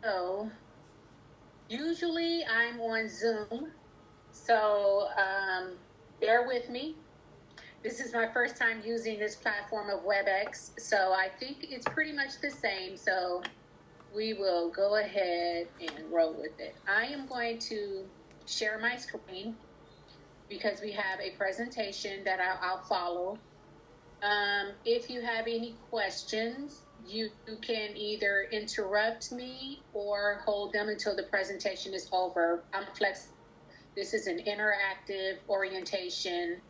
So usually I'm on Zoom, so bear with me. This is my first time using this platform of WebEx, so I think it's pretty much the same. So we will go ahead and roll with it. I am going to share my screen because we have a presentation that I'll follow. If you have any questions, you can either interrupt me or hold them until the presentation is over. I'm flexible. This is an interactive orientation,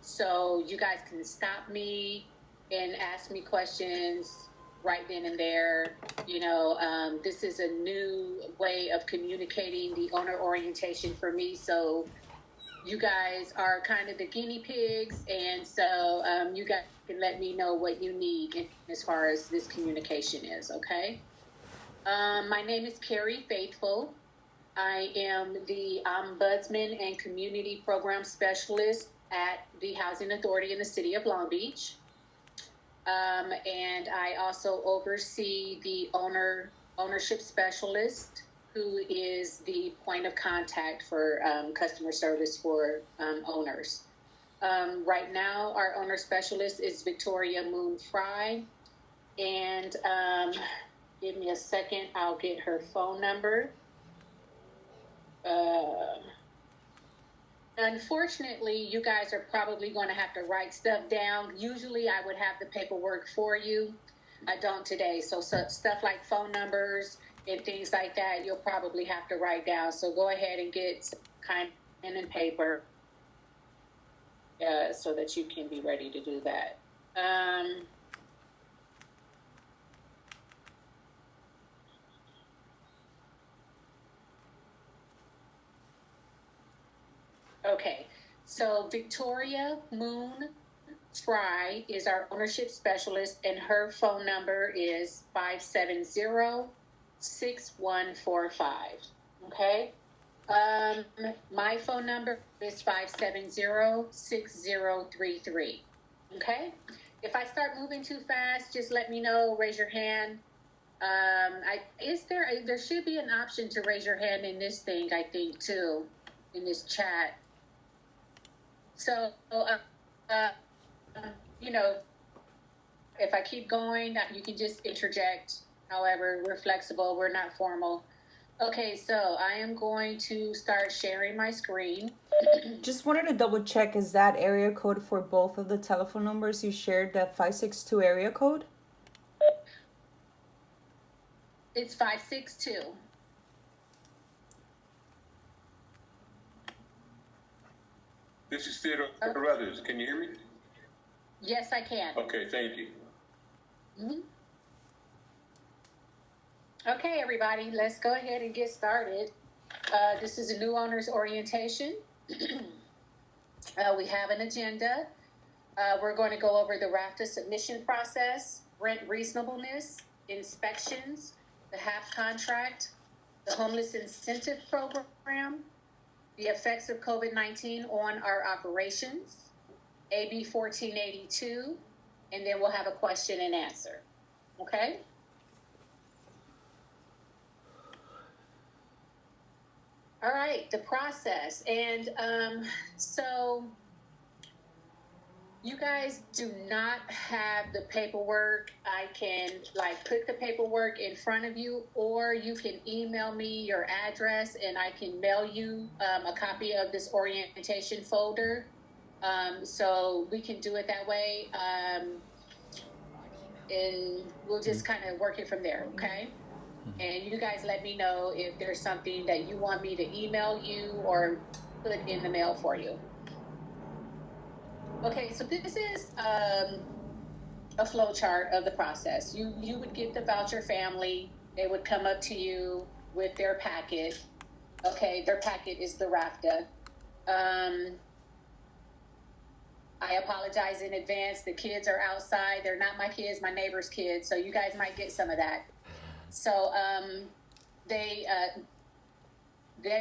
so you guys can stop me and ask me questions right then and there. This is a new way of communicating the owner orientation for me, so you guys are kind of the guinea pigs, and so you guys can let me know what you need as far as this communication is, okay? My name is Carrie Faithful. I am the Ombudsman and Community Program Specialist at the Housing Authority in the City of Long Beach. And I also oversee the ownership specialist, who is the point of contact for customer service for owners. Right now, our owner specialist is Victoria Moon Fry. And give me a second, I'll get her phone number. Unfortunately, you guys are probably going to have to write stuff down. Usually I would have the paperwork for you. I don't today. So stuff like phone numbers and things like that, you'll probably have to write down. So go ahead and get some kind of pen and paper so that you can be ready to do that. Okay, so Victoria Moon Fry is our ownership specialist, and her phone number is 570-6145. Okay? My phone number is 570-6033. Okay? If I start moving too fast, just let me know, raise your hand. There should be an option to raise your hand in this thing, I think, too, in this chat. So, if I keep going, you can just interject. However, we're flexible, we're not formal. Okay, so I am going to start sharing my screen. Just wanted to double check, is that area code for both of the telephone numbers you shared, that 562 area code? It's 562. This is Theodore Carruthers. Can you hear me? Yes, I can. Okay, thank you. Mm-hmm. Okay, everybody, let's go ahead and get started. This is a new owner's orientation. We have an agenda. We're going to go over the RAFTA submission process, rent reasonableness, inspections, the HAP contract, the homeless incentive program, the effects of COVID-19 on our operations, AB 1482, and then we'll have a question and answer. Okay? All right, the process. And so you guys do not have the paperwork. I can put the paperwork in front of you, or you can email me your address and I can mail you a copy of this orientation folder. So we can do it that way. And we'll just kind of work it from there, okay? And you guys let me know if there's something that you want me to email you or put in the mail for you. Okay, so this is a flow chart of the process. You would get the voucher family. They would come up to you with their packet. Okay, their packet is the RAFTA. I apologize in advance. The kids are outside. They're not my kids, my neighbor's kids. So you guys might get some of that. So they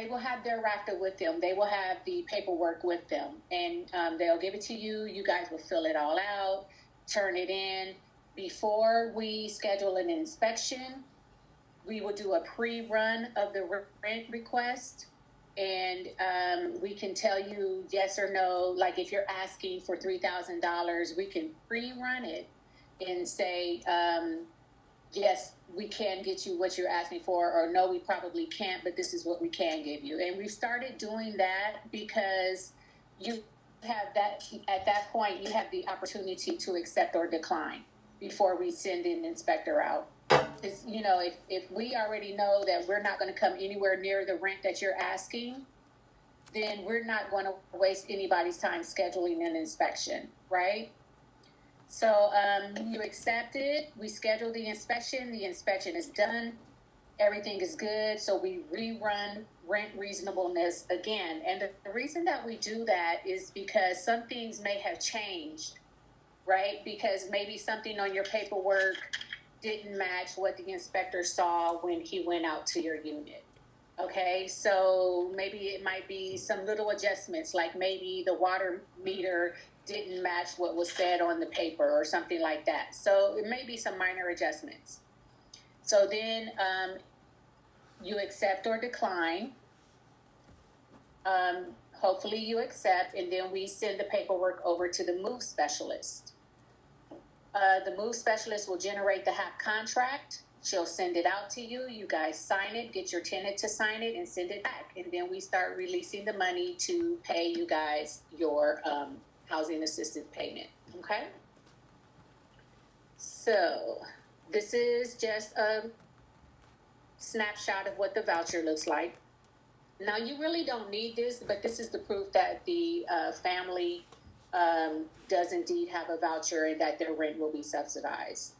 will have their RAFTA with them. They will have the paperwork with them, and they'll give it to you. You guys will fill it all out, turn it in. Before we schedule an inspection, we will do a pre-run of the rent request, and we can tell you yes or no. Like if you're asking for $3,000, we can pre-run it and say, yes, we can get you what you're asking for, or no, we probably can't, but this is what we can give you. And we've started doing that because you have that, at that point, you have the opportunity to accept or decline before we send an inspector out. Because, you know, if we already know that we're not going to come anywhere near the rent that you're asking, then we're not going to waste anybody's time scheduling an inspection, right? So you accept it, we schedule the inspection is done, everything is good, so we rerun rent reasonableness again. And the reason that we do that is because some things may have changed, right? Because maybe something on your paperwork didn't match what the inspector saw when he went out to your unit. Okay, so maybe it might be some little adjustments, like maybe the water meter didn't match what was said on the paper or something like that. So it may be some minor adjustments. So then you accept or decline. Hopefully you accept, and then we send the paperwork over to the move specialist. The move specialist will generate the HAP contract. She'll send it out to you. You guys sign it, get your tenant to sign it, and send it back. And then we start releasing the money to pay you guys your housing assistance payment. Okay? So this is just a snapshot of what the voucher looks like. Now, you really don't need this, but this is the proof that the family does indeed have a voucher and that their rent will be subsidized.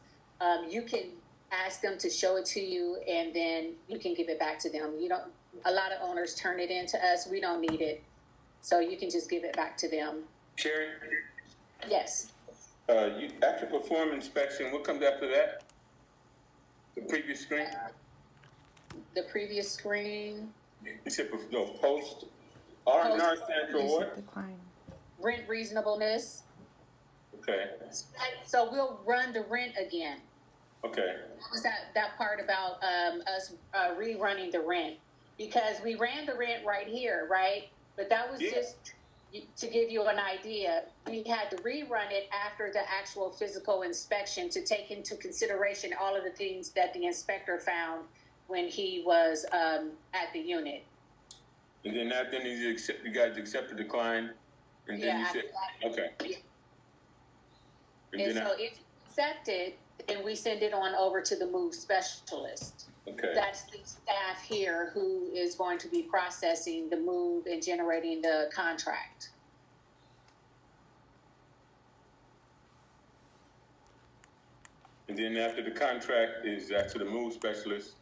You can ask them to show it to you, and then you can give it back to them. You don't. A lot of owners turn it in to us. We don't need it, so you can just give it back to them. Sherry, Yes. you after perform inspection, what comes after that? The previous screen? The previous screen. You said no, post. R&R stands for what? Decline. Rent reasonableness. Okay. So we'll run the rent again. Okay. What was that part about us rerunning the rent? Because we ran the rent right here, right? But that was just to give you an idea. We had to rerun it after the actual physical inspection to take into consideration all of the things that the inspector found when he was at the unit. And then after you guys accept the decline, and then you said, okay. Yeah. And so if you accept it, then we send it on over to the move specialist. Okay. That's the staff here who is going to be processing the move and generating the contract. And then after the contract is to the move specialist.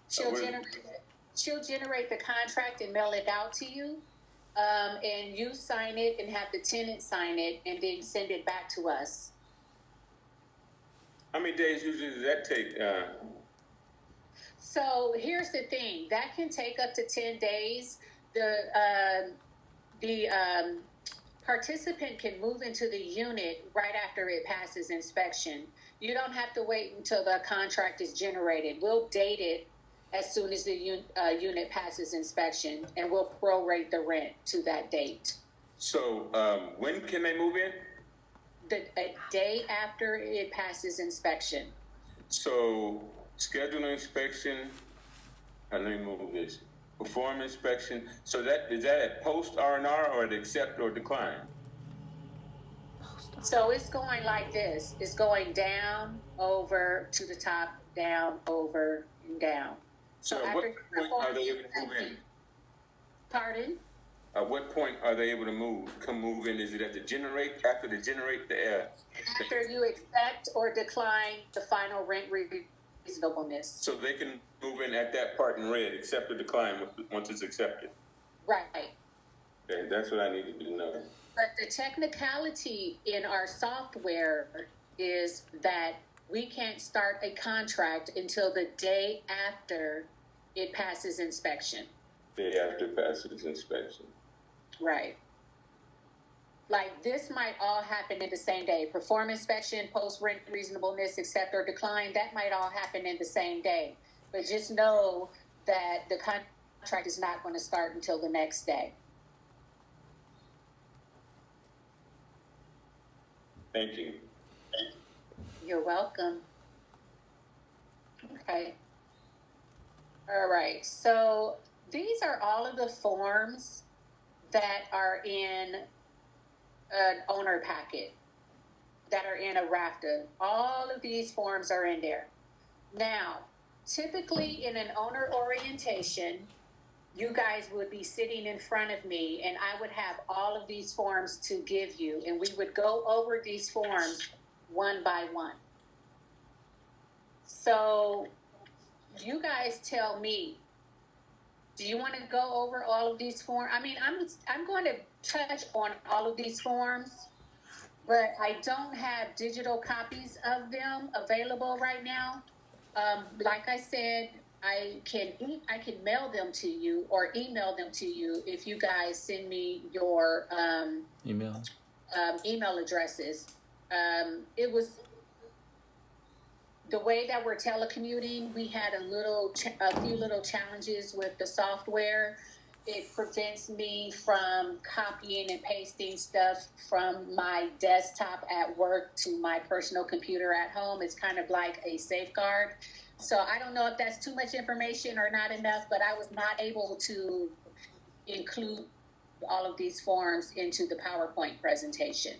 She'll generate the contract and mail it out to you, and you sign it and have the tenant sign it, and then send it back to us. How many days usually does that take? So here's the thing, that can take up to 10 days. The participant can move into the unit right after it passes inspection. You don't have to wait until the contract is generated. We'll date it as soon as the unit passes inspection, and we'll prorate the rent to that date. So when can they move in? A day after it passes inspection. So schedule an inspection. Let me move this. Perform inspection. So is that at post R&R or at accept or decline? So it's going like this. It's going down, over, to the top, down, over, and down. So at what point are they able to move in? Pardon? At what point are they able to move in? Is it after they generate the air? After you accept or decline the final rent reasonableness. So they can move in at that part in red, accept or decline once it's accepted. Right. Okay, that's what I needed to know. But the technicality in our software is that we can't start a contract until the day after it passes inspection. Day after passes inspection. Right. Like this might all happen in the same day. Perform inspection, post rent reasonableness, accept or decline, that might all happen in the same day. but just know that the contract is not going to start until the next day. Thank you. You're welcome. Okay. All right. So these are all of the forms that are in an owner packet, that are in a RAFTA. All of these forms are in there. Now, typically in an owner orientation, you guys would be sitting in front of me and I would have all of these forms to give you, and we would go over these forms one by one. So you guys tell me, do you want to go over all of these forms? I mean, I'm going to touch on all of these forms, but I don't have digital copies of them available right now. Like I said, I can mail them to you or email them to you if you guys send me your email addresses. It was the way that we're telecommuting. We had a few little challenges with the software. It prevents me from copying and pasting stuff from my desktop at work to my personal computer at home. It's kind of like a safeguard. So I don't know if that's too much information or not enough, but I was not able to include all of these forms into the PowerPoint presentation.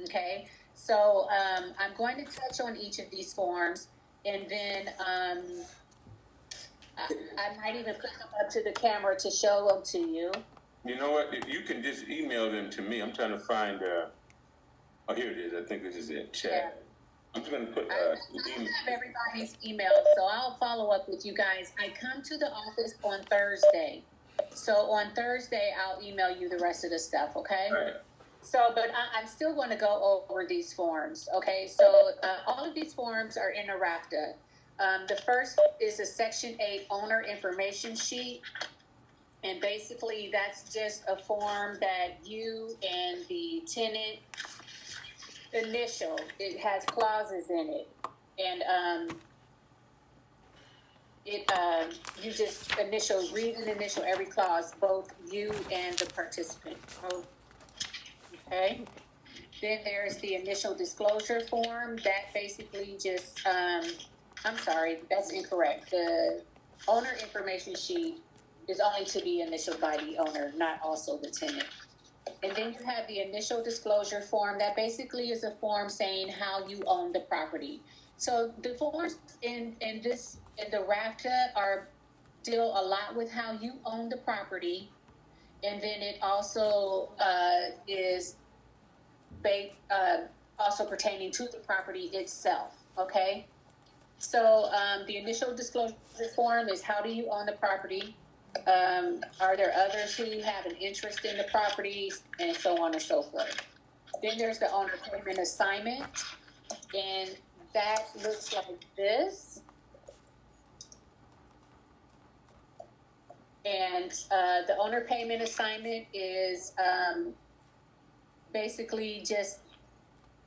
Okay, so I'm going to touch on each of these forms, and then I might even put them up to the camera to show them to you. You know what? If you can just email them to me. I'm trying to find. Oh, here it is. I think this is it. Chat. Yeah. I'm just going to put. I have everybody's email, so I'll follow up with you guys. I come to the office on Thursday, so on Thursday I'll email you the rest of the stuff. Okay. All right. So, but I'm still going to go over these forms. Okay. So all of these forms are in a RAFTA. The first is a Section 8 owner information sheet. And basically that's just a form that you and the tenant initial. It has clauses in it. And you just read and initial every clause, both you and the participant. Okay. Then there's the initial disclosure form. That basically just, I'm sorry, that's incorrect. The owner information sheet is only to be initialed by the owner, not also the tenant. And then you have the initial disclosure form. That basically is a form saying how you own the property. So the forms in the RAFTA deal a lot with how you own the property. And then it also is also pertaining to the property itself. Okay. So the initial disclosure form is how do you own the property? Are there others who have an interest in the property, and so on and so forth. Then there's the owner payment assignment, and that looks like this. And the owner payment assignment is basically just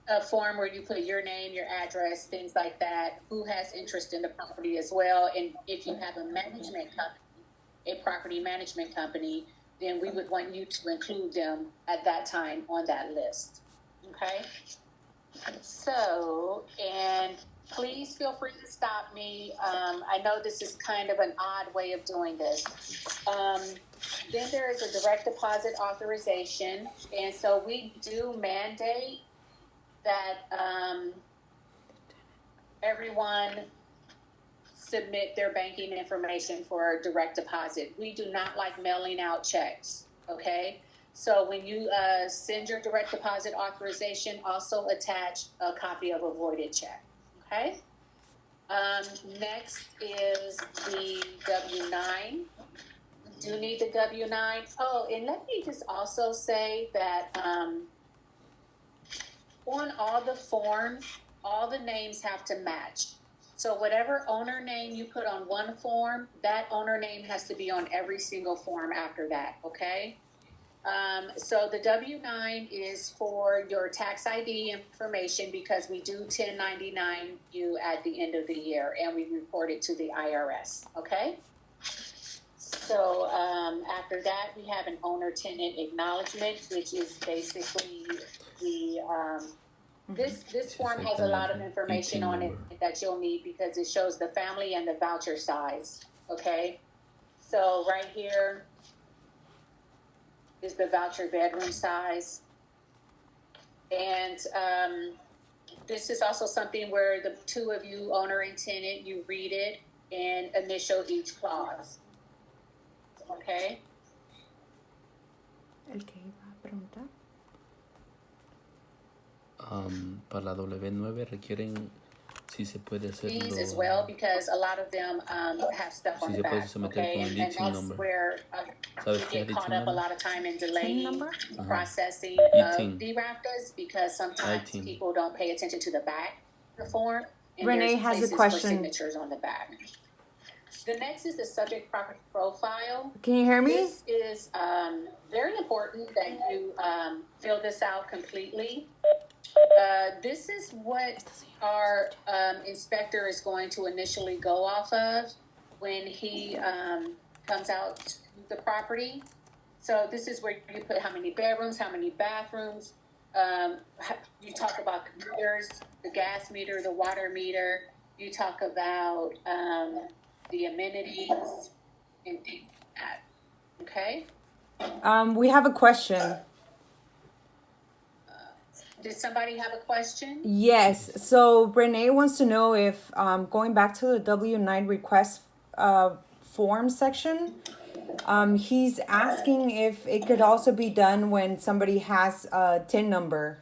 a form where you put your name, your address, things like that, who has interest in the property as well. And if you have a management company, a property management company, then we would want you to include them at that time on that list. Okay? So, and please feel free to stop me. I know this is kind of an odd way of doing this. Then there is a direct deposit authorization. And so we do mandate that everyone submit their banking information for direct deposit. We do not like mailing out checks, okay? So when you send your direct deposit authorization, also attach a copy of a voided check, okay? Next is the W-9. Do need the W-9. Oh, and let me just also say that on all the forms, all the names have to match. So whatever owner name you put on one form, that owner name has to be on every single form after that, okay? So the W-9 is for your tax ID information because we do 1099 you at the end of the year and we report it to the IRS, okay? So after that, we have an owner-tenant acknowledgement, which is basically the, this form has a lot of information on it that you'll need because it shows the family and the voucher size, okay? So right here is the voucher bedroom size. And this is also something where the two of you, owner and tenant, you read it and initial each clause. Okay? El que iba a preguntar. Para la W9 requieren si se puede hacerlo. These as well, because a lot of them have stuff on Si the se puede back, someter okay? con el And ITIN that's number. where ¿Sabes you qué get es caught ITIN up a number? lot of time in TIN delaying number? processing ITIN. of DRAFTAs because sometimes ITIN. people don't pay attention to the back of the form. And Renee there's has a places question. for signatures on the back. The next is the subject property profile. Can you hear me? This is very important that you fill this out completely. This is what our inspector is going to initially go off of when he comes out to the property. So this is where you put how many bedrooms, how many bathrooms. You talk about the meters, the gas meter, the water meter. You talk about the amenities and things like that. Okay? We have a question. Did somebody have a question? Yes. So Renee wants to know if going back to the W-9 request form section, he's asking if it could also be done when somebody has a TIN number.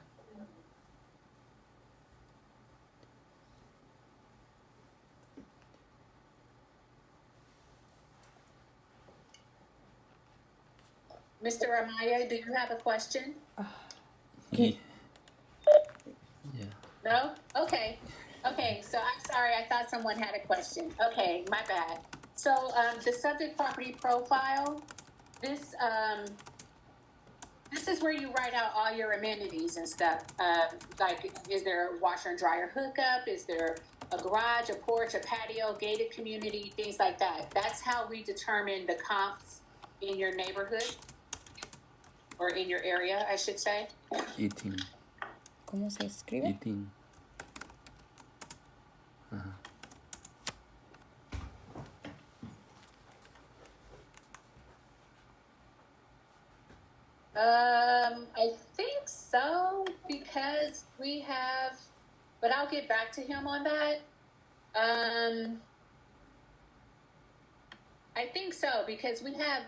Mr. Amaya, do you have a question? Yeah. No? Okay. Okay, so I'm sorry, I thought someone had a question. Okay, my bad. So the subject property profile, this is where you write out all your amenities and stuff. Like, is there a washer and dryer hookup? Is there a garage, a porch, a patio, gated community, things like that? That's how we determine the comps in your neighborhood or in your area, I should say. ITIN. ¿Cómo se escribe? ITIN. Ajá. I think so because we have, but I'll get back to him on that. I think so because we have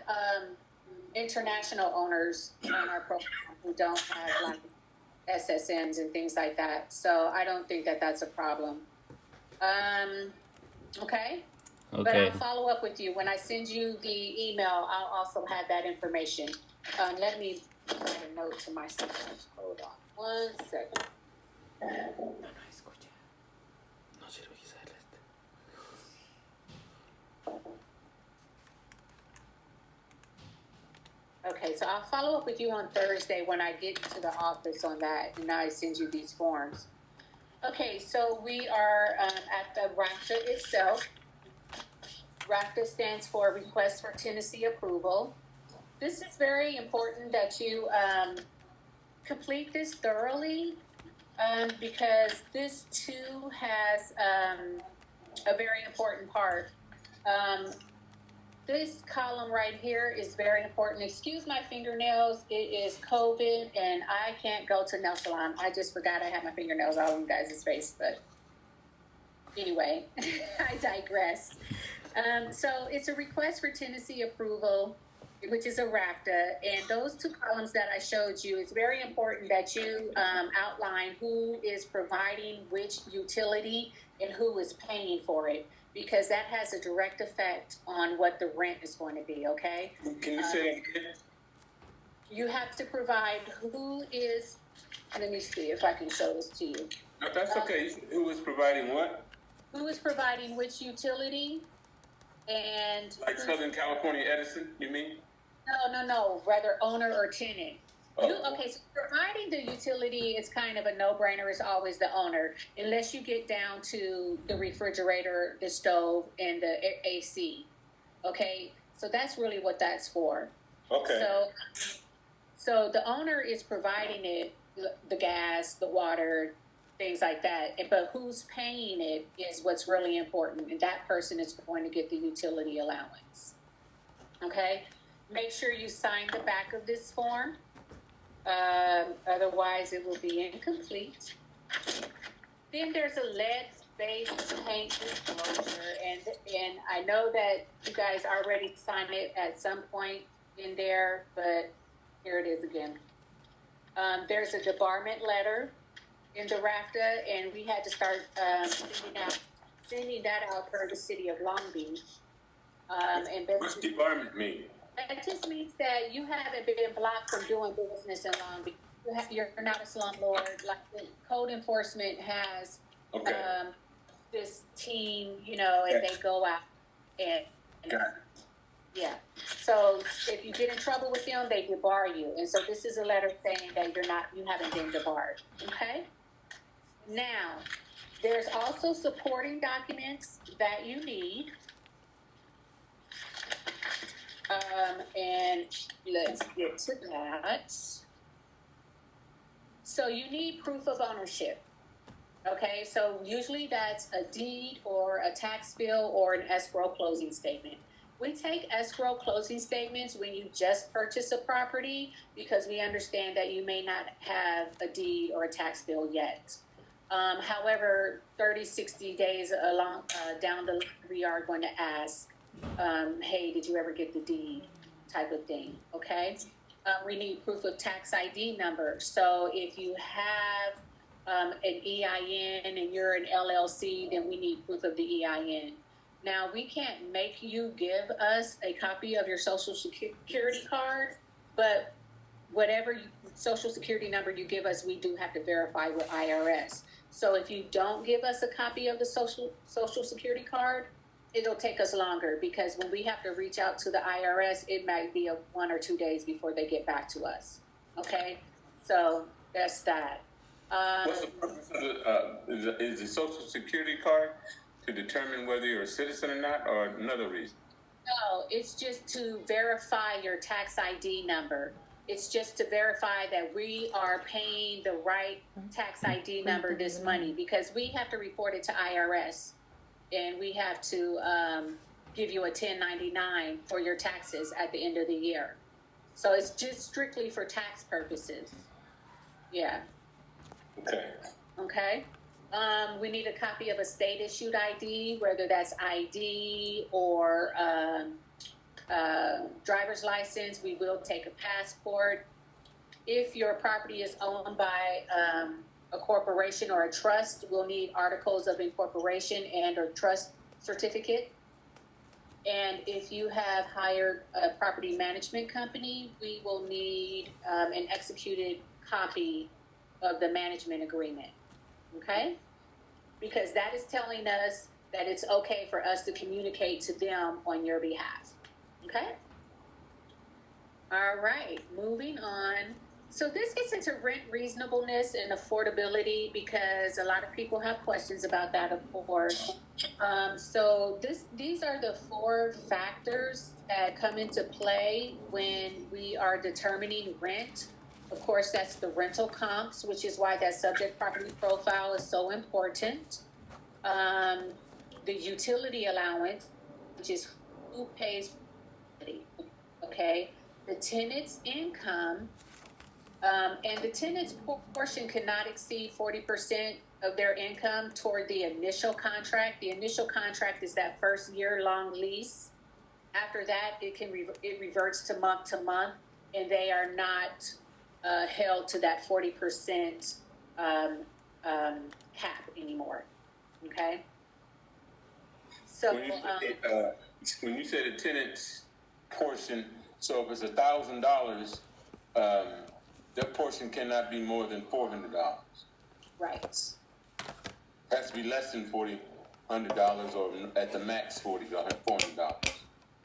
international owners on our program who don't have like SSNs and things like that. So I don't think that that's a problem. Okay. But Okay. I'll follow up with you. When I send you the email, I'll also have that information. Let me put a note to myself. Hold on 1 second. No sirve quizás el este. Okay, so I'll follow up with you on Thursday when I get to the office on that, and I send you these forms. Okay, so we are at the RACTA itself. RACTA stands for Request for Tenancy Approval. This is very important that you complete this thoroughly because this too has a very important part. This column right here is very important. Excuse my fingernails. It is COVID and I can't go to nail salon. I just forgot I had my fingernails all in you guys' face, but anyway, I digress. So it's a request for tenancy approval, which is a RACTA, and those two columns that I showed you, it's very important that you outline who is providing which utility and who is paying for it, because that has a direct effect on what the rent is going to be, okay? Can you say that again? You have to provide who is, let me see if I can show this to you. No, that's okay. Who is providing what? Who is providing which utility and Like Southern California Edison, you mean? No, rather owner or tenant. Oh. Okay, so providing the utility is kind of a no-brainer. It's always the owner, unless you get down to the refrigerator, the stove, and the AC. Okay, so that's really what that's for. Okay. So the owner is providing it, the gas, the water, things like that. But who's paying it is what's really important, and that person is going to get the utility allowance. Okay, make sure you sign the back of this form. Otherwise, it will be incomplete. Then there's a lead-based paint disclosure, and I know that you guys already signed it at some point in there, but here it is again. There's a debarment letter in the RAFTA, and we had to start sending that out for the city of Long Beach. What's debarment mean? It just means that you haven't been blocked from doing business in Long Beach. You're not a slumlord. Like the code enforcement has this team, and they go out and yeah. So if you get in trouble with them, they debar you. And so this is a letter saying that you haven't been debarred. Okay. Now, there's also supporting documents that you need. And let's get to that. So you need proof of ownership. Okay, so usually that's a deed or a tax bill or an escrow closing statement. We take escrow closing statements when you just purchase a property because we understand that you may not have a deed or a tax bill yet. However, 30, 60 days down the line, we are going to ask, hey, did you ever get the deed type of thing, okay? We need proof of tax ID number. So if you have an EIN and you're an LLC, then we need proof of the EIN. Now, we can't make you give us a copy of your social security card, but whatever social security number you give us, we do have to verify with IRS. So if you don't give us a copy of the social security card, it'll take us longer because when we have to reach out to the IRS, it might be 1 or 2 days before they get back to us. Okay, so that's that. What's the purpose of is the social security card to determine whether you're a citizen or not, or another reason? No, it's just to verify your tax ID number. It's just to verify that we are paying the right tax ID number this money because we have to report it to IRS. And we have to give you a 1099 for your taxes at the end of the year. So it's just strictly for tax purposes. Yeah. Okay. We need a copy of a state-issued ID, whether that's ID or driver's license. We will take a passport. If your property is owned by a corporation or a trust, we'll need articles of incorporation and or trust certificate. And if you have hired a property management company, we will need an executed copy of the management agreement. Okay? Because that is telling us that it's okay for us to communicate to them on your behalf. Okay? All right, moving on. So this gets into rent reasonableness and affordability because a lot of people have questions about that, of course. So these are the 4 factors that come into play when we are determining rent. Of course, that's the rental comps, which is why that subject property profile is so important. The utility allowance, which is who pays for it, okay? The tenant's income, and the tenant's portion cannot exceed 40% of their income toward the initial contract. The initial contract is that first year-long lease. After that, it reverts to month, and they are not held to that 40% cap anymore. Okay. So when you say the tenant's portion, so if it's $1,000, their portion cannot be more than $400. Right. It has to be less than $400 or at the max $400.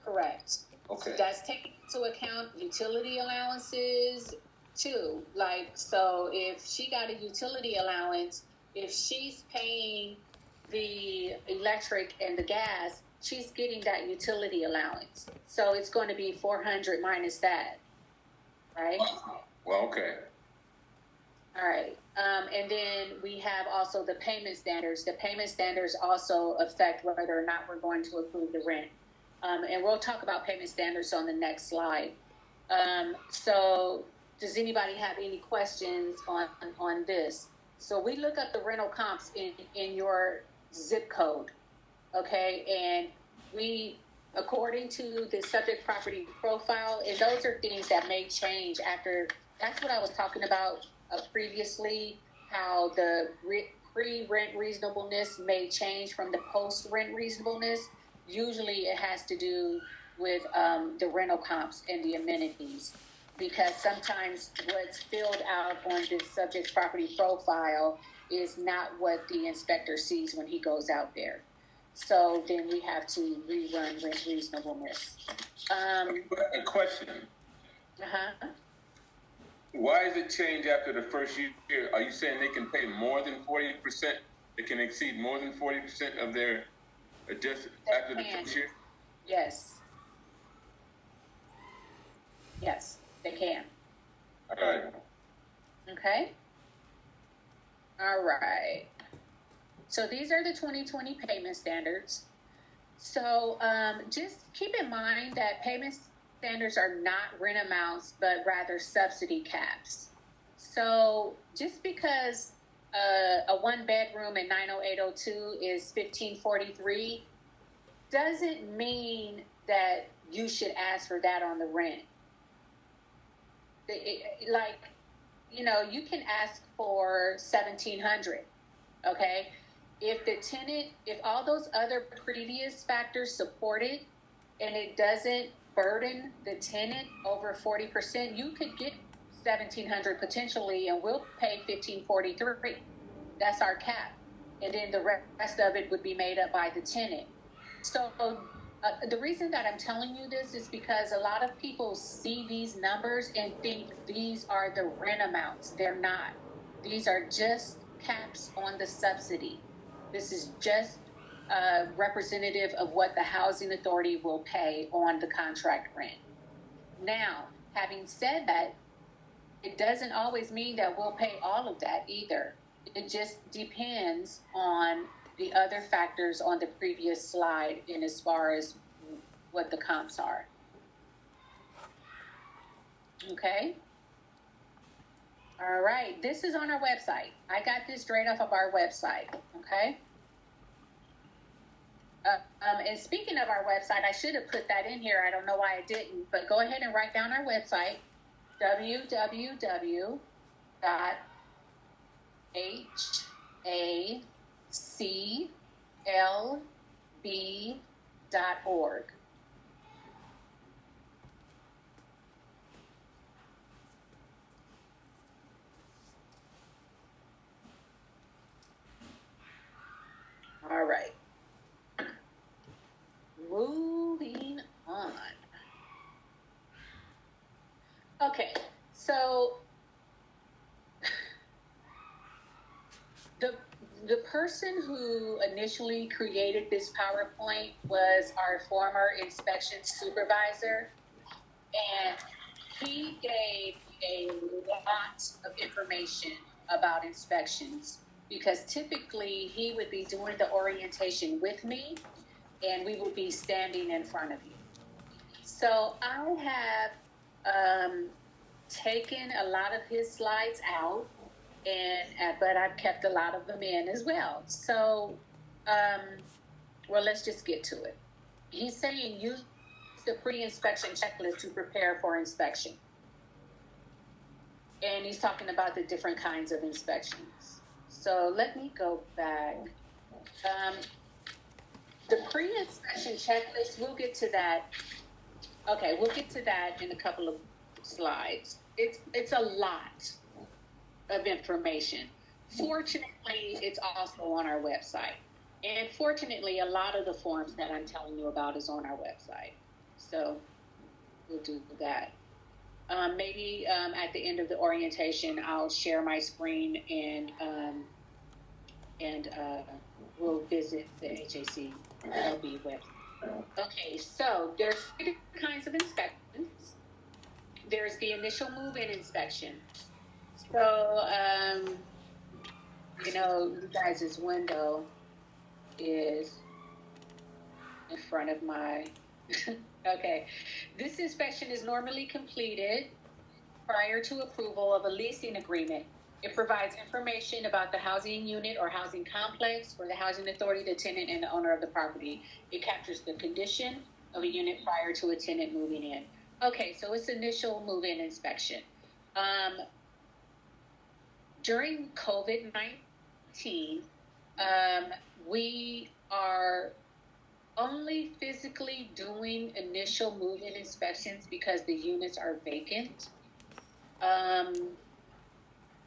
Correct. Okay. Okay. That's taking into account utility allowances too. Like, so if she got a utility allowance, if she's paying the electric and the gas, she's getting that utility allowance. So it's going to be 400 minus that, right? Well, okay. All right. And then we have also the payment standards. The payment standards also affect whether or not we're going to approve the rent. And we'll talk about payment standards on the next slide. So does anybody have any questions on this? So we look up the rental comps in your zip code, okay? And we, according to the subject property profile, and those are things that may change after. That's what I was talking about previously, how the pre-rent reasonableness may change from the post-rent reasonableness. Usually it has to do with the rental comps and the amenities, because sometimes what's filled out on this subject property profile is not what the inspector sees when he goes out there. So then we have to rerun rent reasonableness. A question. Uh-huh. Why does it change after the first year? Are you saying they can pay more than 40%? They can exceed more than 40% of their adjusted after the first year? Yes. Yes, they can. All right. Okay. All right. So these are the 2020 payment standards. So just keep in mind that payment standards are not rent amounts, but rather subsidy caps. So just because a one bedroom in 90802 is 1543 doesn't mean that you should ask for that on the rent. Like, you know, you can ask for 1700, okay? If the tenant, if all those other previous factors support it and it doesn't burden the tenant over 40%, you could get 1700 potentially, and we'll pay 1543. That's our cap. And then the rest of it would be made up by the tenant. So the reason that I'm telling you this is because a lot of people see these numbers and think these are the rent amounts. They're not. These are just caps on the subsidy. This is just representative of what the housing authority will pay on the contract rent. Now, having said that, it doesn't always mean that we'll pay all of that either. It just depends on the other factors on the previous slide in as far as what the comps are. Okay? All right, this is on our website. I got this straight off of our website, okay? And speaking of our website, I should have put that in here. I don't know why I didn't, but go ahead and write down our website, www.haclb.org. All right. Moving on. Okay, so the person who initially created this PowerPoint was our former inspection supervisor, and he gave a lot of information about inspections, because typically he would be doing the orientation with me and we would be standing in front of you. So I have taken a lot of his slides out, but I've kept a lot of them in as well. So, well, let's just get to it. He's saying use the pre-inspection checklist to prepare for inspection. And he's talking about the different kinds of inspections. So let me go back. The pre-inspection checklist, we'll get to that. Okay, we'll get to that in a couple of slides. It's a lot of information. Fortunately, it's also on our website. And fortunately, a lot of the forms that I'm telling you about is on our website. So we'll do that. Maybe at the end of the orientation, I'll share my screen and we'll visit the HAC LB website. Okay, so there's three kinds of inspections. There's the initial move-in inspection. So, you guys' window is in front of my, okay. This inspection is normally completed prior to approval of a leasing agreement. It provides information about the housing unit or housing complex for the housing authority, the tenant, and the owner of the property. It captures the condition of a unit prior to a tenant moving in. Okay, so it's initial move-in inspection. During COVID-19, we are only physically doing initial move-in inspections because the units are vacant.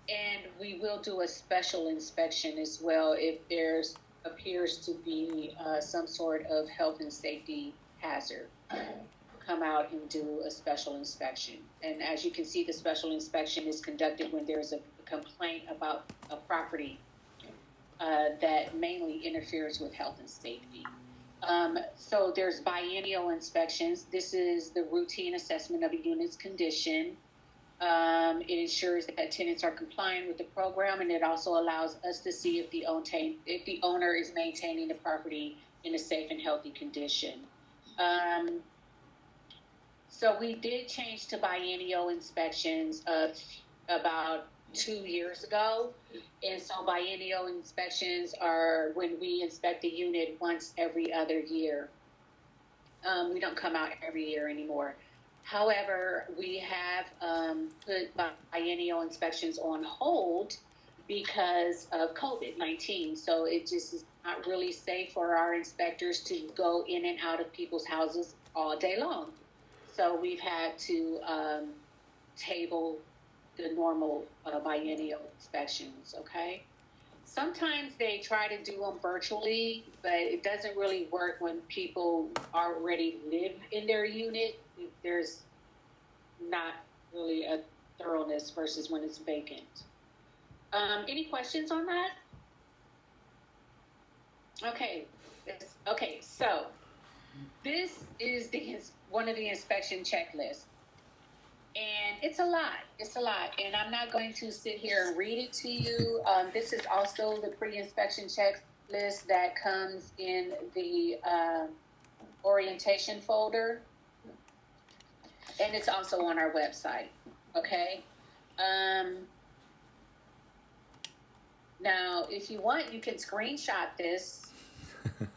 And we will do a special inspection as well if there's appears to be some sort of health and safety hazard. Come out and do a special inspection. And as you can see, the special inspection is conducted when there's a complaint about a property that mainly interferes with health and safety. So there's biennial inspections. This is the routine assessment of a unit's condition. It ensures that tenants are compliant with the program, and it also allows us to see if the owner is maintaining the property in a safe and healthy condition. So we did change to biennial inspections about 2 years ago. And so biennial inspections are when we inspect the unit once every other year. We don't come out every year anymore. However, we have put biennial inspections on hold because of COVID-19. So it just is not really safe for our inspectors to go in and out of people's houses all day long. So we've had to table the normal biennial inspections, okay? Sometimes they try to do them virtually, but it doesn't really work when people already live in their unit. There's not really a thoroughness versus when it's vacant. Any questions on that? Okay. Okay, so this is one of the inspection checklists. And it's a lot. And I'm not going to sit here and read it to you. This is also the pre-inspection checklist that comes in the orientation folder. And it's also on our website, okay? Now, if you want, you can screenshot this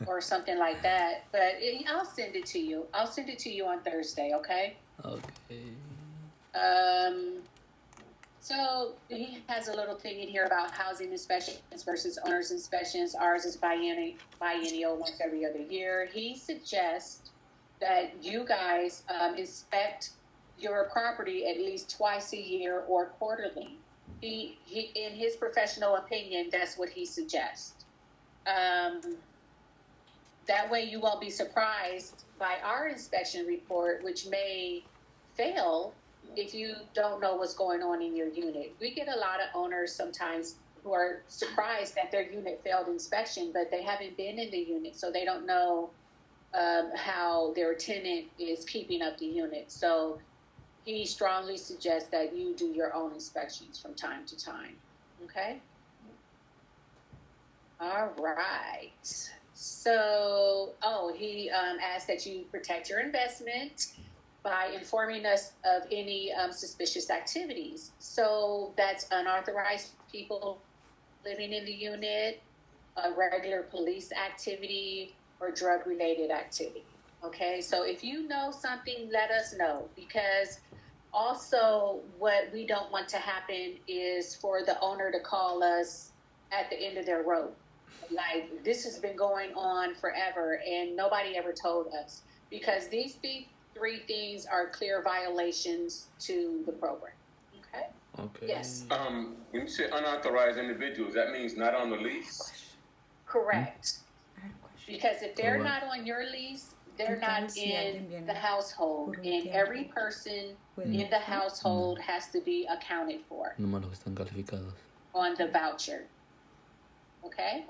or something like that. But I'll send it to you. I'll send it to you on Thursday, okay? Okay. So he has a little thing in here about housing inspections versus owner's inspections. Ours is biennial once every other year. He suggests that you guys inspect your property at least twice a year or quarterly. He in his professional opinion, that's what he suggests. That way you won't be surprised by our inspection report, which may fail if you don't know what's going on in your unit. We get a lot of owners sometimes who are surprised that their unit failed inspection, but they haven't been in the unit, so they don't know how their tenant is keeping up the unit. So he strongly suggests that you do your own inspections from time to time. Okay? All right. So, he asked that you protect your investment by informing us of any suspicious activities. So that's unauthorized people living in the unit, regular police activity, or drug-related activity. Okay, so if you know something, let us know, because also what we don't want to happen is for the owner to call us at the end of their rope. Like, this has been going on forever and nobody ever told us, because these three things are clear violations to the program. Okay? Okay. Yes. When you say unauthorized individuals, that means not on the lease? Correct. I had a question. Because if they're Alright. not on your lease, they're not in the household, and every person in the household has to be accounted for Nomás los que están calificados. on the voucher. Okay?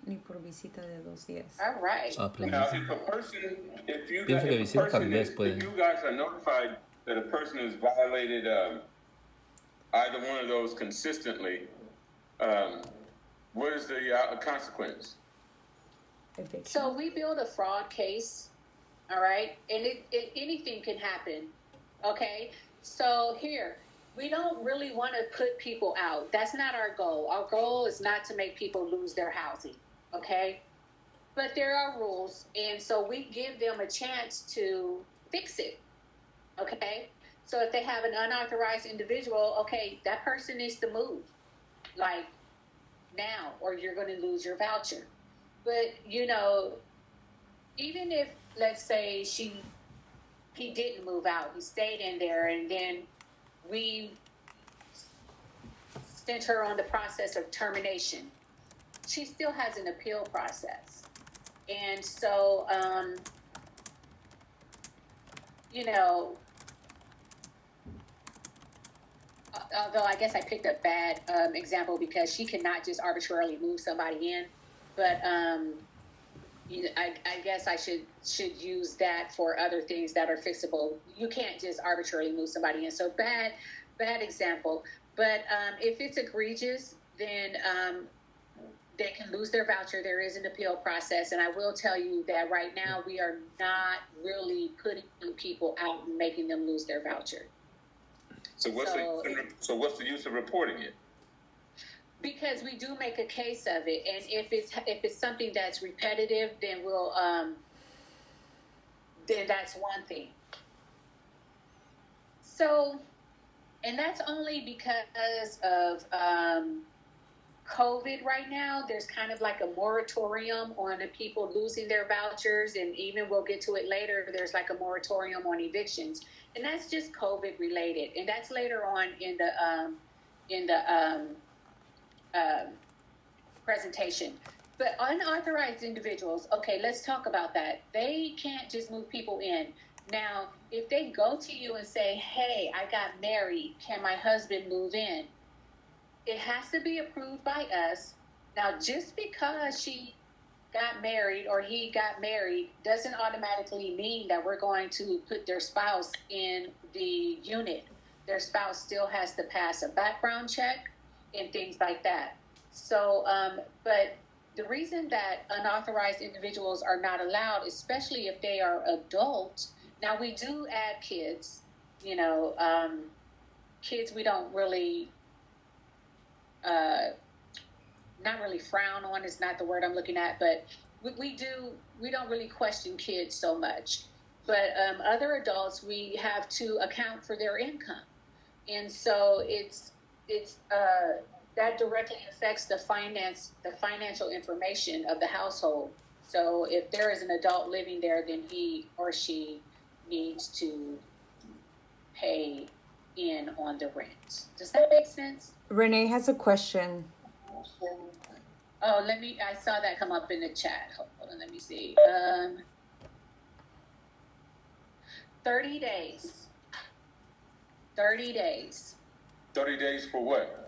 Ni por visita de 2 días. All right. Now, if a person, if you Pienso que visita tal vez if pueden. you guys are notified that a person has violated either one of those consistently, what is the consequence? Eviction. So we build a fraud case, all right? And anything can happen, okay? So here, we don't really want to put people out. That's not our goal. Our goal is not to make people lose their housing, okay? But there are rules, and so we give them a chance to fix it, okay? So if they have an unauthorized individual, okay, that person needs to move, like now, or you're going to lose your voucher. But, you know, even if, let's say, he didn't move out, he stayed in there, and then we sent her on the process of termination, she still has an appeal process. And so, you know, although I guess I picked a bad example because she cannot just arbitrarily move somebody in, but you know, I guess I should use that for other things that are fixable. You can't just arbitrarily move somebody in. So bad example. But if it's egregious, then they can lose their voucher. There is an appeal process, and I will tell you that right now we are not really putting people out and making them lose their voucher. So what's the use of reporting it? Because we do make a case of it, and if it's something that's repetitive, then we'll then that's one thing. So, and that's only because of COVID right now. There's kind of like a moratorium on the people losing their vouchers, and even we'll get to it later. There's like a moratorium on evictions, and that's just COVID related, and that's later on in the presentation. But unauthorized individuals, okay, let's talk about that. They can't just move people in. Now, if they go to you and say, hey, I got married, can my husband move in? It has to be approved by us. Now, just because she got married or he got married doesn't automatically mean that we're going to put their spouse in the unit. Their spouse still has to pass a background check and things like that. So, but the reason that unauthorized individuals are not allowed, especially if they are adults, now we do add kids, you know, kids we don't really, not really frown on is not the word I'm looking at, but we don't really question kids so much. But other adults, we have to account for their income. And so it's that directly affects the financial information of the household. So if there is an adult living there, then he or she needs to pay in on the rent. Does that make sense? Renee has a question. Oh, I saw that come up in the chat. Hold on, let me see. 30 days. 30 days. 30 days for what?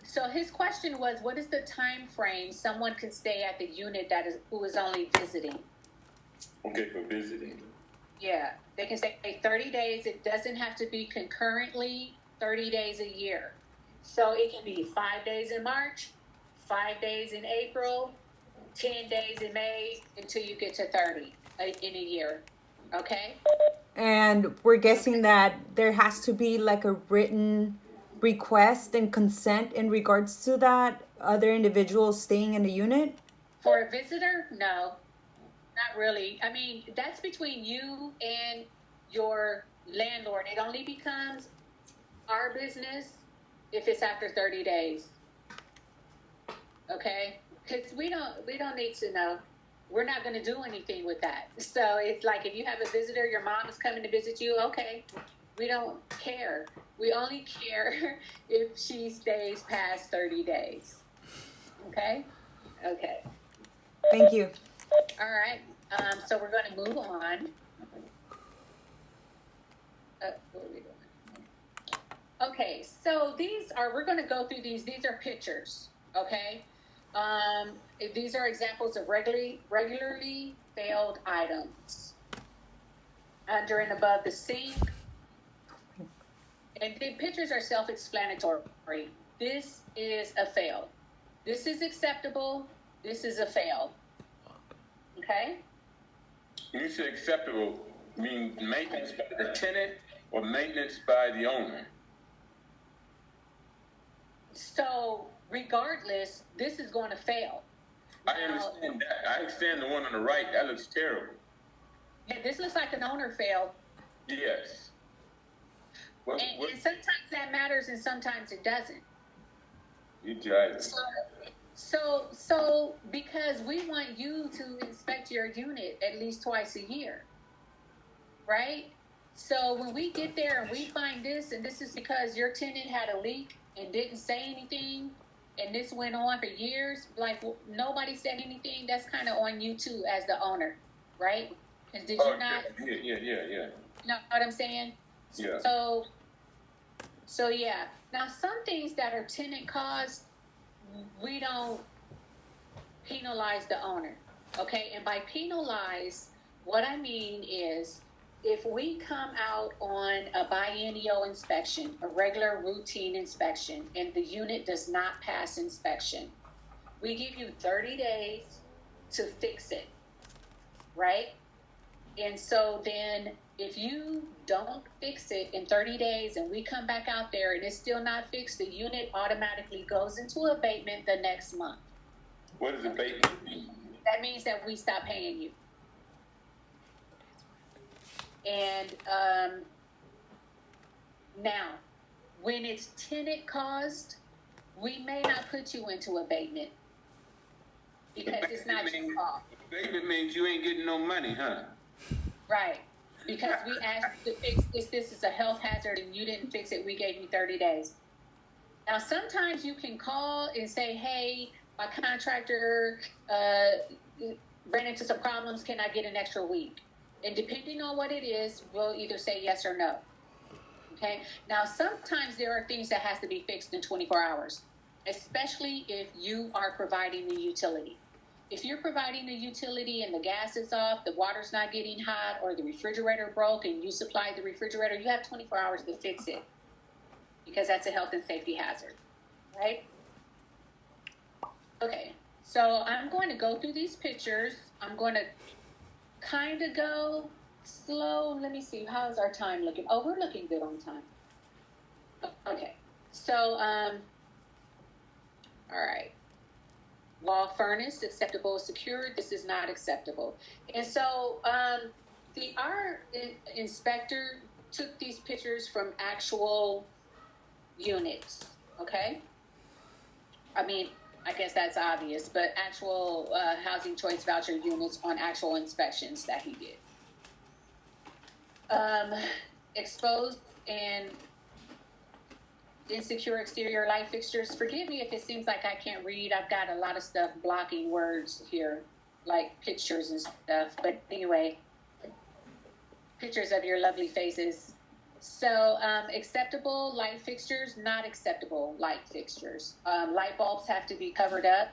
So his question was, what is the time frame someone can stay at the unit who is only visiting? Okay, for visiting. Yeah, they can stay 30 days. It doesn't have to be concurrently 30 days a year. So it can be 5 days in March, 5 days in April, 10 days in May, until you get to 30 in a year. Okay? And we're guessing that there has to be like a written request and consent in regards to that other individuals staying in the unit? For a visitor, no, not really. I mean, that's between you and your landlord. It only becomes our business if it's after 30 days. Okay? Because we don't need to know. We're not going to do anything with that. So it's like if you have a visitor, your mom is coming to visit you, okay, we don't care. We only care if she stays past 30 days. Okay? Okay. Thank you. All right. So we're going to move on. What are we doing? Okay, so we're going to go through these. These are pictures, okay? These are examples of regularly failed items. Under and above the sink. And the pictures are self-explanatory. This is a fail. This is acceptable. This is a fail. Okay? When you say acceptable, you mean maintenance by the tenant or maintenance by the owner? So, regardless, this is going to fail. I understand that. I understand the one on the right. That looks terrible. Yeah, this looks like an owner fail. Yes. And sometimes that matters and sometimes it doesn't. You drive. So because we want you to inspect your unit at least twice a year, right? So when we get there and we find this, and this is because your tenant had a leak and didn't say anything, and this went on for years, like nobody said anything, that's kind of on you too as the owner, right? Because did you not? Yeah. You know what I'm saying? Yeah. So yeah. Now some things that are tenant caused, we don't penalize the owner, okay? And by penalize, what I mean is if we come out on a biennial inspection, a regular routine inspection, and the unit does not pass inspection, we give you 30 days to fix it, right? And so then if you don't fix it in 30 days and we come back out there and it's still not fixed, the unit automatically goes into abatement the next month. What does abatement mean? That means that we stop paying you. And now, when it's tenant caused, we may not put you into abatement because it's not your fault. Abatement means you ain't getting no money, huh? Right. Because we asked you to fix this. This is a health hazard and you didn't fix it. We gave you 30 days. Now, sometimes you can call and say, hey, my contractor ran into some problems. Can I get an extra week? And depending on what it is, we'll either say yes or no. Okay. Now, sometimes there are things that has to be fixed in 24 hours, especially if you are providing the utility. If you're providing the utility and the gas is off, the water's not getting hot, or the refrigerator broke and you supplied the refrigerator, you have 24 hours to fix it because that's a health and safety hazard, right? Okay, so I'm going to go through these pictures. I'm going to kind of go slow. Let me see. How's our time looking? Oh, we're looking good on time. Okay, so, all right. Wall furnace, acceptable, secured. This is not acceptable. And so our inspector took these pictures from actual units, okay? I mean, I guess that's obvious, but actual housing choice voucher units on actual inspections that he did. Exposed and insecure exterior light fixtures. Forgive me if it seems like I can't read. I've got a lot of stuff blocking words here, like pictures and stuff. But anyway, pictures of your lovely faces. So acceptable light fixtures, not acceptable light fixtures. Light bulbs have to be covered up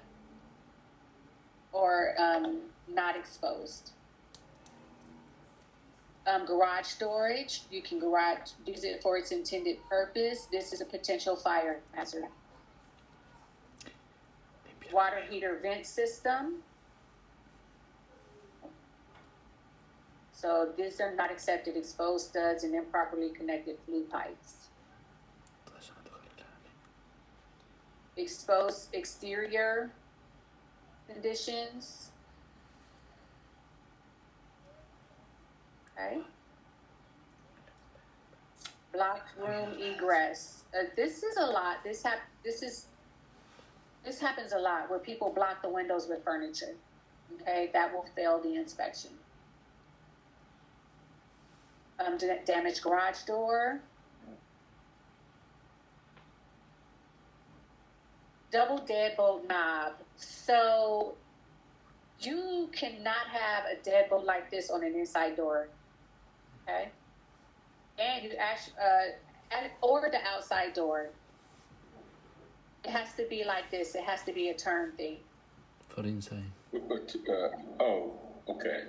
or not exposed. Garage storage, you can use it for its intended purpose. This is a potential fire hazard. Water heater vent system. So these are not accepted. Exposed studs and improperly connected flue pipes. Exposed exterior conditions. Okay. Blocked room egress. This is a lot. This happens a lot where people block the windows with furniture. Okay, that will fail the inspection. Damaged garage door. Double deadbolt knob. So You cannot have a deadbolt like this on an inside door, okay? And you actually, or the outside door. It has to be like this. It has to be a turn thing. For inside. Oh, okay.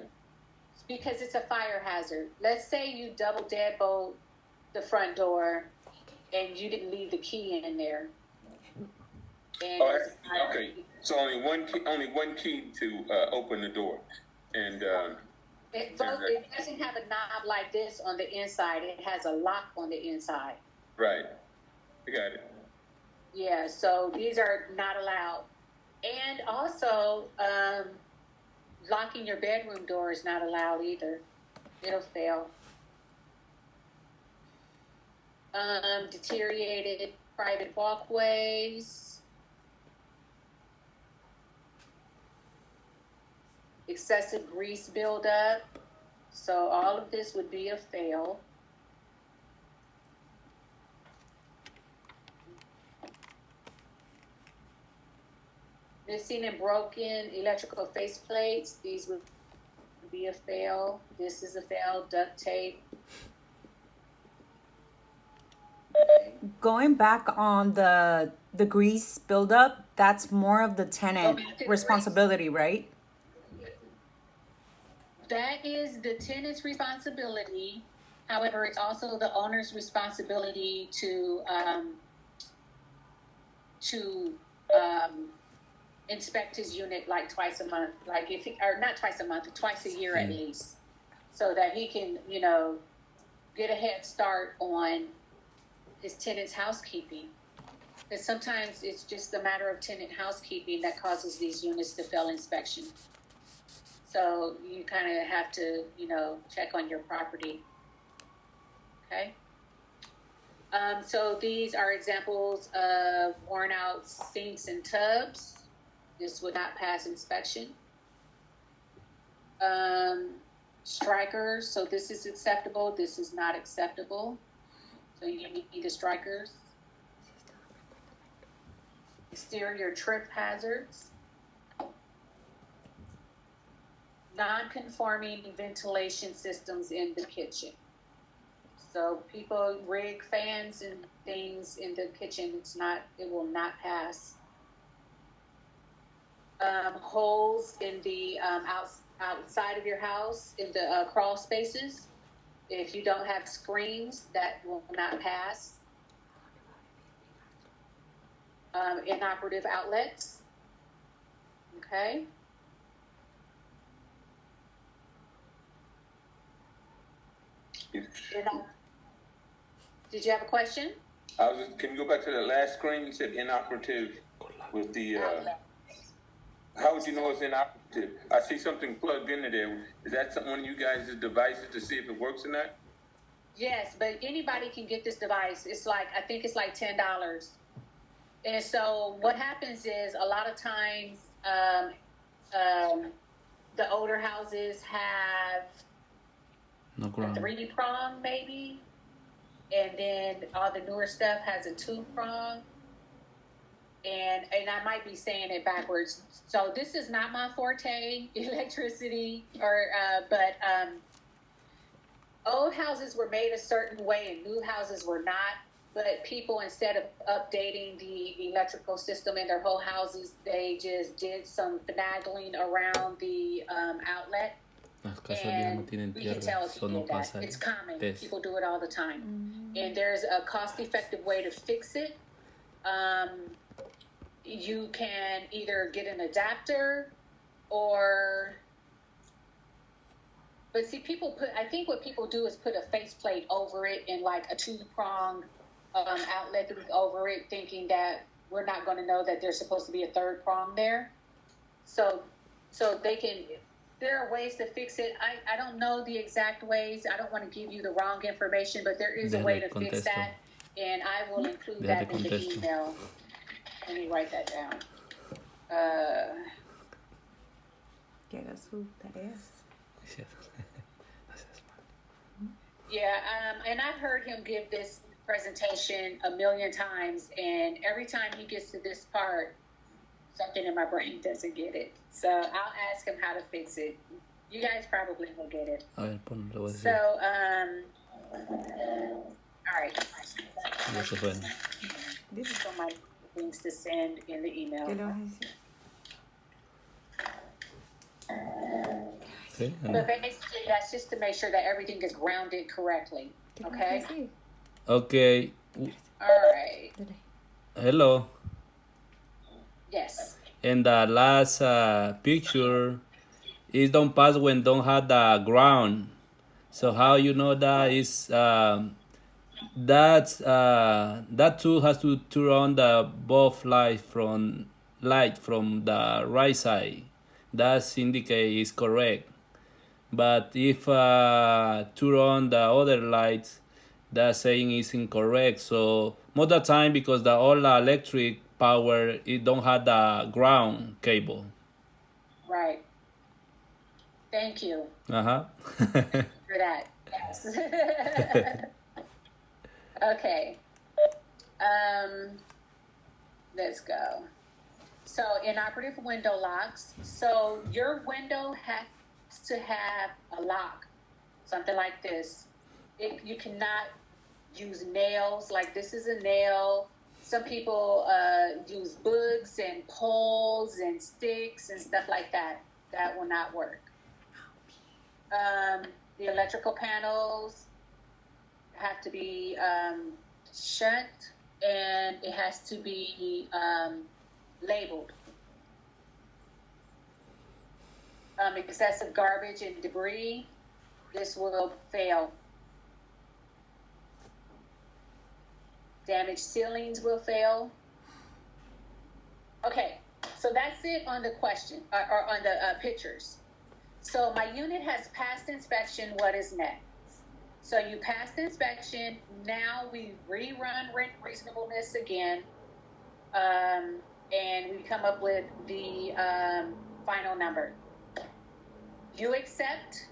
Because it's a fire hazard. Let's say you double deadbolt the front door and you didn't leave the key in there. And Okay. So only one key to open the door, and it doesn't have a knob like this on the inside. It has a lock on the inside. right. I got it. Yeah. So these are not allowed. And also, locking your bedroom door is not allowed either. It'll fail. Deteriorated private walkways. Excessive grease buildup. So all of this would be a fail. Missing and broken electrical faceplates. These would be a fail. This is a fail. Duct tape. Going back on the grease buildup, that's more of the tenant responsibility, right? That is the tenant's responsibility. However, it's also the owner's responsibility to inspect his unit like twice a month, like or not twice a month, twice a year at least, so that he can, get a head start on his tenant's housekeeping. Because sometimes it's just a matter of tenant housekeeping that causes these units to fail inspection. So you kind of have to, check on your property. Okay. So these are examples of worn out sinks and tubs. This would not pass inspection. Strikers. So this is acceptable. This is not acceptable. So you need the strikers. Exterior trip hazards. Non-conforming ventilation systems in the kitchen. So people rig fans and things in the kitchen. It will not pass. Holes in the outside of your house, in the crawl spaces. If you don't have screens, that will not pass. Inoperative outlets. Okay. Did you have a question? Can you go back to the last screen? You said inoperative with the. How would you know it's inoperative? I see something plugged into there. Is that one of you guys' devices to see if it works or not? Yes, but anybody can get this device. I think it's like $10. And so what happens is a lot of times the older houses have a 3-prong maybe, and then all the newer stuff has a 2-prong. And I might be saying it backwards. So this is not my forte, electricity, but old houses were made a certain way and new houses were not. But people, instead of updating the electrical system in their whole houses, they just did some finagling around the outlet. And we can tell if you did that. It's common. People do it all the time. Mm-hmm. And there's a cost-effective way to fix it. You can either get an adapter but see, I think what people do is put a faceplate over it and like a 2-prong outlet over it, thinking that we're not going to know that there's supposed to be a 3rd prong there. So there are ways to fix it. I don't know the exact ways. I don't want to give you the wrong information, but there is a way to fix that, and I will include that in the email. Let me write that down. And I've heard him give this presentation a million times, and every time he gets to this part, something in my brain doesn't get it. So I'll ask him how to fix it. You guys probably will get it. A ver, ponlo, le voy a decir. So, all right. Ya se fue. This is So my things to send in the email. ¿Qué le vas a decir? Sí, But basically, that's just to make sure that everything is grounded correctly. ¿Qué le vas a Okay? decir? Okay. All right. Dile. Hello. Yes. In the last picture, it don't pass when don't have the ground. So how you know that is that tool has to turn on the both light from the right side. That indicate is correct. But if turn on the other lights, that saying is incorrect. So most of the time, because the all electric power, it don't have the ground cable. Right. Thank you Uh-huh. for that. Yes. Okay. Let's go. So inoperative window locks. So your window has to have a lock, something like this. You cannot use nails. Like this is a nail. Some people use books and poles and sticks and stuff like that. That will not work. The electrical panels have to be shut, and it has to be labeled. Excessive garbage and debris, this will fail. Damaged ceilings will fail. Okay, so that's it on the question, or on the pictures. So my unit has passed inspection. What is next? So you passed inspection. Now we rerun rent reasonableness again, and we come up with the final number. You accept.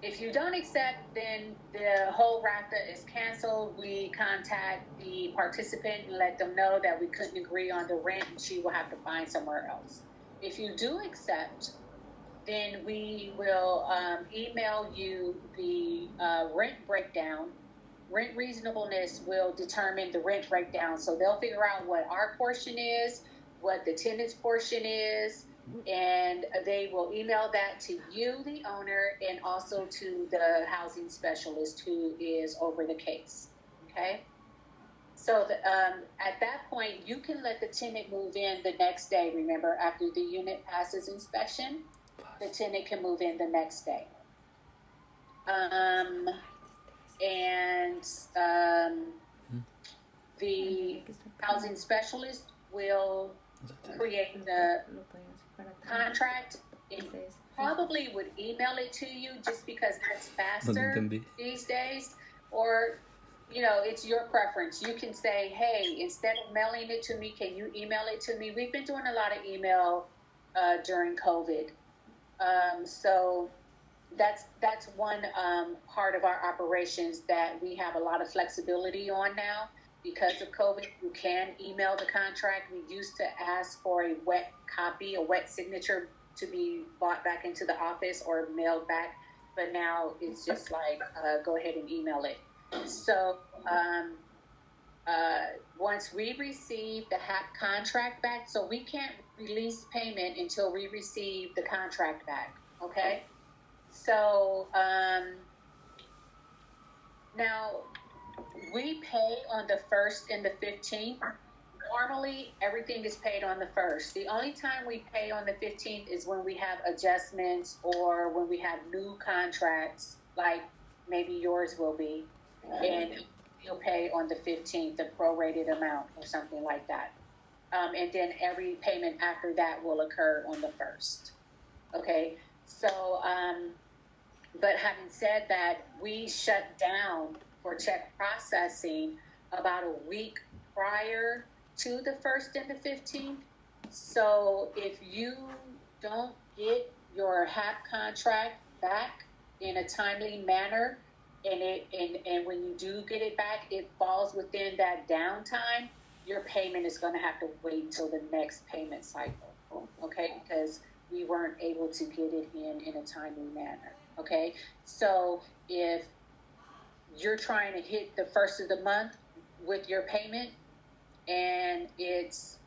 If you don't accept, then the whole RAPTA is canceled. We contact the participant and let them know that we couldn't agree on the rent and she will have to find somewhere else. If you do accept, then we will email you the rent breakdown. Rent reasonableness will determine the rent breakdown. So they'll figure out what our portion is, what the tenant's portion is, and they will email that to you, the owner, and also to the housing specialist who is over the case. Okay? So at that point, you can let the tenant move in the next day. Remember, after the unit passes inspection, the tenant can move in the next day. The housing specialist will create the contract. It probably would email it to you just because that's faster these days. Or, it's your preference. You can say, hey, instead of mailing it to me, can you email it to me? We've been doing a lot of email during COVID. So that's one part of our operations that we have a lot of flexibility on now. Because of COVID, you can email the contract. We used to ask for a wet copy, a wet signature to be brought back into the office or mailed back. But now it's just like, go ahead and email it. So once we receive the HAP contract back, so we can't release payment until we receive the contract back, okay? So now we pay on the 1st and the 15th. Normally, everything is paid on the 1st. The only time we pay on the 15th is when we have adjustments or when we have new contracts, like maybe yours will be, and you'll pay on the 15th, the prorated amount or something like that. And then every payment after that will occur on the 1st. Okay, so, but having said that, we shut down for check processing about a week prior to the 1st and the 15th. So if you don't get your HAP contract back in a timely manner, and when you do get it back, it falls within that downtime, your payment is going to have to wait till the next payment cycle, okay? Because we weren't able to get it in a timely manner, okay? So if you're trying to hit the first of the month with your payment, and it's,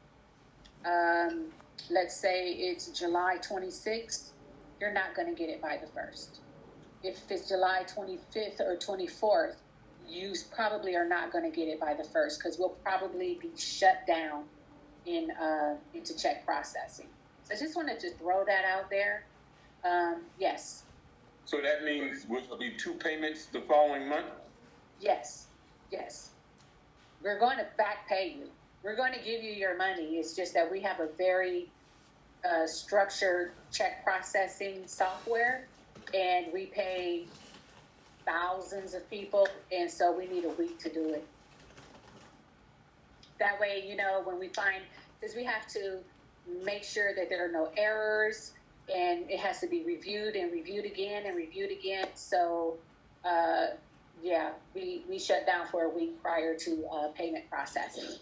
let's say it's July 26th, you're not going to get it by the 1st. If it's July 25th or 24th, you probably are not going to get it by the 1st, because we'll probably be shut down into check processing. So I just wanted to throw that out there. Yes. So that means will there be 2 payments the following month? Yes. We're going to back pay you. We're going to give you your money. It's just that we have a very structured check processing software, and we pay thousands of people, and so we need a week to do it. That way, you know, when we find, because we have to make sure that there are no errors, and it has to be reviewed and reviewed again and reviewed again. So, yeah, we shut down for a week prior to payment processing.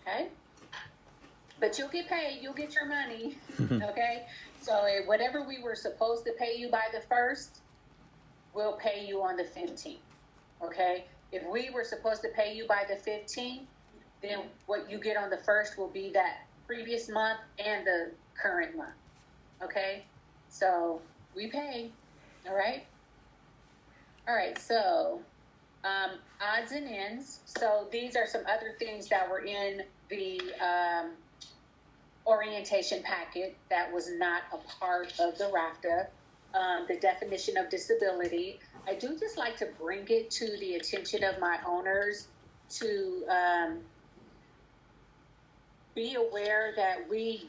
Okay? But you'll get paid. You'll get your money. Okay? So whatever we were supposed to pay you by the 1st, we'll pay you on the 15th. Okay? If we were supposed to pay you by the 15th, then what you get on the 1st will be that previous month and the current month. Okay? So we pay. All right? All right, so odds and ends. So these are some other things that were in the orientation packet that was not a part of the RAFTA. The definition of disability. I do just like to bring it to the attention of my owners to be aware that we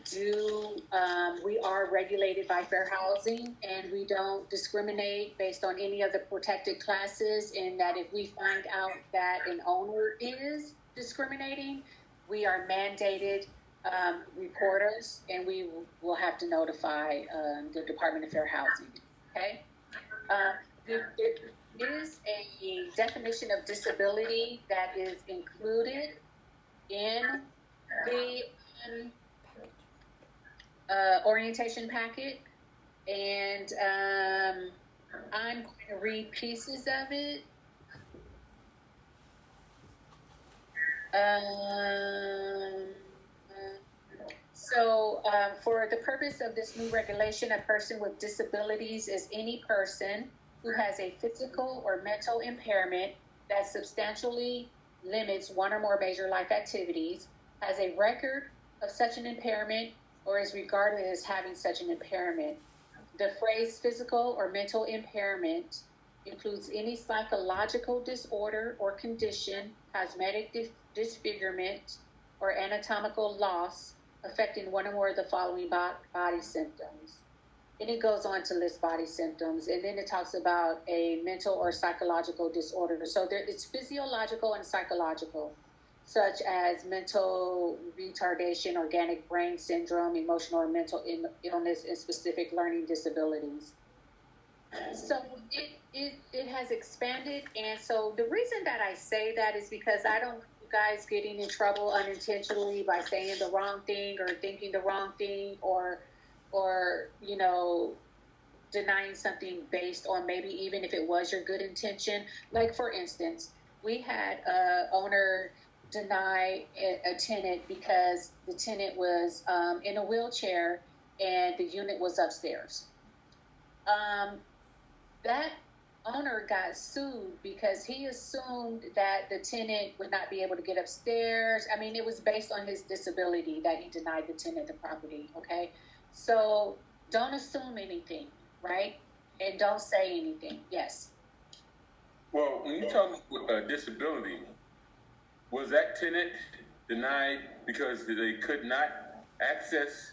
are regulated by fair housing, and we don't discriminate based on any of the protected classes, and that if we find out that an owner is discriminating, we are mandated reporters, and we will have to notify the Department of Fair Housing. Okay? There is a definition of disability that is included in the orientation packet, and I'm going to read pieces of it. So for the purpose of this new regulation, a person with disabilities is any person who has a physical or mental impairment that substantially limits one or more major life activities, has a record of such an impairment, or is regarded as having such an impairment. The phrase physical or mental impairment includes any psychological disorder or condition, cosmetic disfigurement, or anatomical loss affecting one or more of the following body symptoms. And it goes on to list body symptoms, and then it talks about a mental or psychological disorder. So it's physiological and psychological, such as mental retardation, organic brain syndrome, emotional or mental illness, and specific learning disabilities. So it has expanded, and so the reason that I say that is because I don't want you guys getting in trouble unintentionally by saying the wrong thing or thinking the wrong thing, or you know, denying something based on maybe even if it was your good intention. Like, for instance, we had a owner deny a tenant because the tenant was in a wheelchair and the unit was upstairs. That owner got sued because he assumed that the tenant would not be able to get upstairs. I mean, it was based on his disability that he denied the tenant the property, okay? So don't assume anything, right? And don't say anything. Yes. Well, when you talk about disability, was that tenant denied because they could not access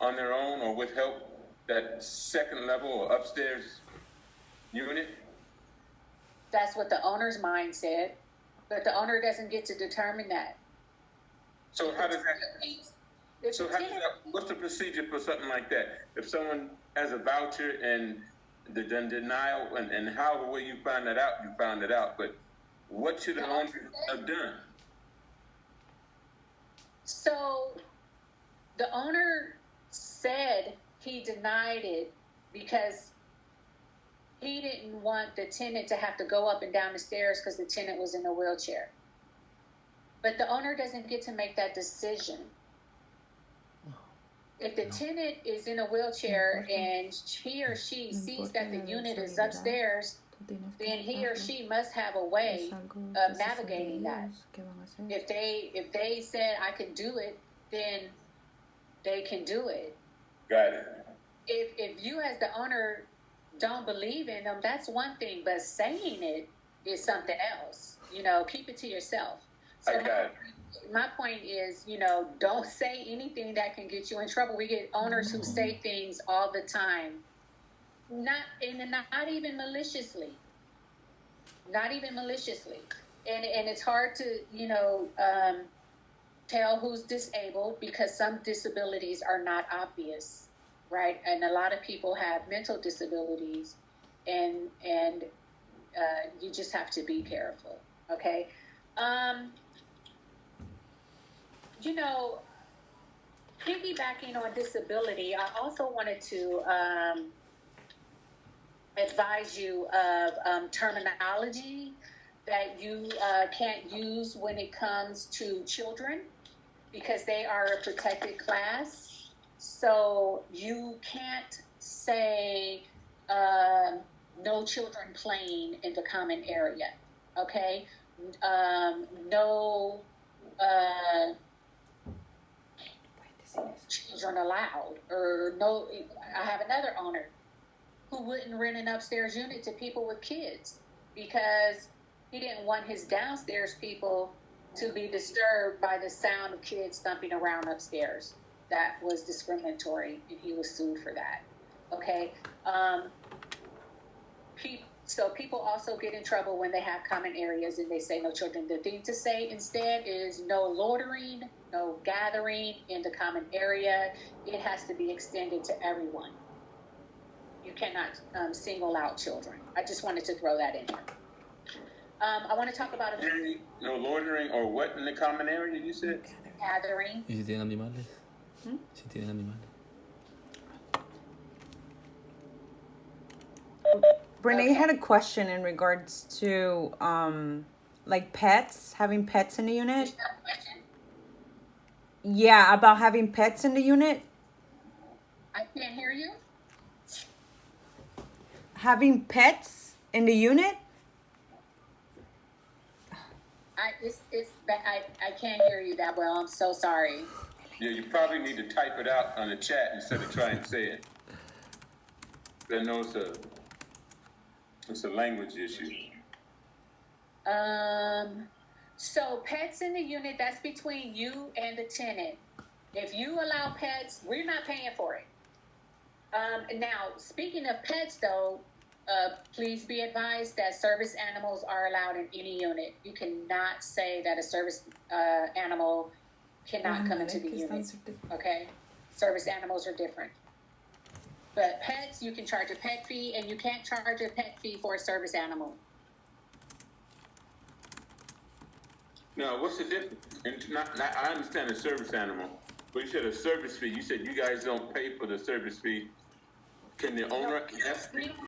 on their own or with help that second level or upstairs unit? That's what the owner's mind said, but the owner doesn't get to determine that. So how does that, what's the procedure for something like that? If someone has a voucher and the denial, and however way you find that out, you found it out, but what should the owner have done? So the owner said he denied it because he didn't want the tenant to have to go up and down the stairs because the tenant was in a wheelchair. But the owner doesn't get to make that decision. If the tenant is in a wheelchair and he or she sees that the unit is upstairs, then he or she must have a way of navigating that. If they said I can do it, then they can do it. Got it. If you as the owner don't believe in them, that's one thing, but saying it is something else. Keep it to yourself. So my point is, don't say anything that can get you in trouble. We get owners who say things all the time, not even maliciously, and it's hard to tell who's disabled because some disabilities are not obvious, right? And a lot of people have mental disabilities, and you just have to be careful. Okay. Piggybacking on disability, I also wanted to advise you of terminology that you can't use when it comes to children because they are a protected class. So you can't say no children playing in the common area, okay? No children allowed, or no. I have another owner who wouldn't rent an upstairs unit to people with kids because he didn't want his downstairs people to be disturbed by the sound of kids thumping around upstairs. That was discriminatory, and he was sued for that. Okay. So people also get in trouble when they have common areas and they say no children. The thing to say instead is no loitering, no gathering in the common area. It has to be extended to everyone. You cannot single out children. I just wanted to throw that in there. I want to talk about no loitering or what in the common area you said? Gathering. ¿Y si tienen animales? Si tienen animales. Renee had a question in regards to like pets, having pets in the unit. Yeah, about having pets in the unit. I can't hear you. Having pets in the unit. I can't hear you that well. I'm so sorry. Yeah, you probably need to type it out on the chat instead of trying to say it. I know it's a language issue. So pets in the unit, that's between you and the tenant. If you allow pets, we're not paying for it. Now, speaking of pets, though, please be advised that service animals are allowed in any unit. You cannot say that a service animal cannot come into the unit. Okay? Service animals are different. But pets, you can charge a pet fee, and you can't charge a pet fee for a service animal. Now, what's the difference? I understand a service animal, but you said a service fee. You said you guys don't pay for the service fee. Can the owner?